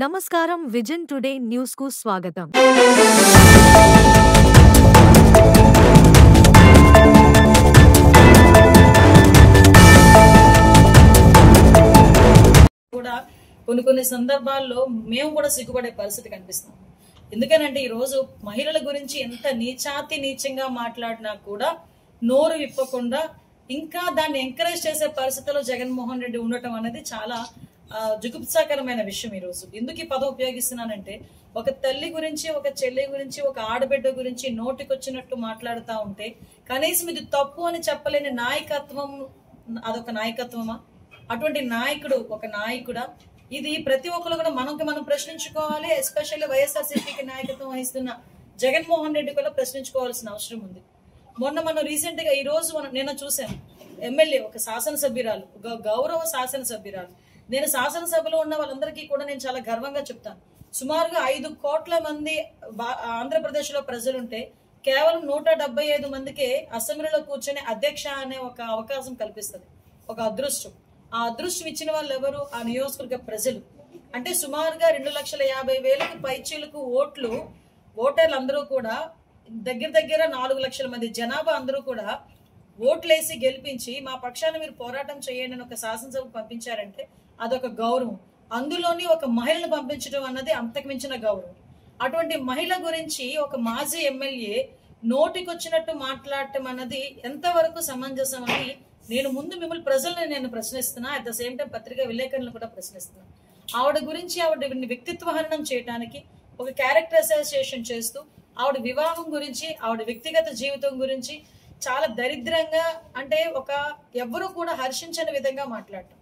నమస్కారం vision today news కు స్వాగతం. కూడా కొన్ని సందర్భాల్లో మేము కూడా సిగ్గుపడే పరిస్థితి కనిపిస్తాం. ఎందుకనంటే ఈ రోజు మహిళల గురించి ఎంత నీచంగా మాట్లాడినా కూడా నోరు విప్పకుండా ఇంకా దాన్ని ఎంకరేజ్ చేసే పరిస్థితిలో జగన్మోహన్ రెడ్డి ఉండటం అనేది చాలా జుగుప్సాకరమైన విషయం. ఈ రోజు ఎందుకు ఈ పదం ఉపయోగిస్తున్నానంటే, ఒక తల్లి గురించి, ఒక చెల్లి గురించి, ఒక ఆడబిడ్డ గురించి నోటికొచ్చినట్టు మాట్లాడుతూ ఉంటే కనీసం ఇది తప్పు అని చెప్పలేని నాయకత్వం, అదొక నాయకత్వమా? అటువంటి నాయకుడు ఒక నాయకుడా? ఇది ప్రతి ఒక్కరు కూడా మనం ప్రశ్నించుకోవాలి. ఎస్పెషల్లీ వైఎస్ఆర్సీపీకి నాయకత్వం వహిస్తున్న జగన్మోహన్ రెడ్డి కూడా ప్రశ్నించుకోవాల్సిన అవసరం ఉంది. మనం రీసెంట్ గా ఈ రోజు నిన్న చూసాను, ఎమ్మెల్యే ఒక శాసనసభ్యురాలు, గౌరవ శాసనసభ్యురాలు. నేను శాసనసభలో ఉన్న వాళ్ళందరికీ కూడా నేను చాలా గర్వంగా చెప్తాను. సుమారుగా 5 కోట్ల మంది ఆంధ్రప్రదేశ్ లో ప్రజలుంటే కేవలం 175 మందికే అసెంబ్లీలో కూర్చొని అధ్యక్ష అనే ఒక అవకాశం కల్పిస్తుంది. ఒక అదృష్టం. ఆ అదృష్టం ఇచ్చిన వాళ్ళు ఎవరు? ఆ నియోజకవర్గ ప్రజలు. అంటే సుమారుగా 2,50,000 పైచీలకు ఓటర్లు అందరూ కూడా దగ్గర 4 లక్షల మంది జనాభా అందరూ కూడా ఓట్లేసి గెలిపించి మా పక్షాన్ని మీరు పోరాటం చేయండి అని ఒక శాసనసభకు పంపించారంటే అదొక గౌరవం. అందులోని ఒక మహిళను పంపించడం అన్నది అంతకు మించిన గౌరవం. అటువంటి మహిళ గురించి ఒక మాజీ ఎమ్మెల్యే నోటికొచ్చినట్టు మాట్లాడటం అన్నది ఎంతవరకు సమంజసం అని మిమ్మల్ని ప్రజల్ని నేను ప్రశ్నిస్తున్నా. అట్ ద సేమ్ టైం పత్రికా విలేకరులను కూడా ప్రశ్నిస్తున్నా. ఆవిడ గురించి ఆవిడ వ్యక్తిత్వ హననం చేయడానికి ఒక క్యారెక్టర్ అసోసియేషన్ చేస్తూ ఆవిడ వివాహం గురించి, ఆవిడ వ్యక్తిగత జీవితం గురించి చాలా దరిద్రంగా, అంటే ఎవరు కూడా హర్షించని విధంగా మాట్లాడటం.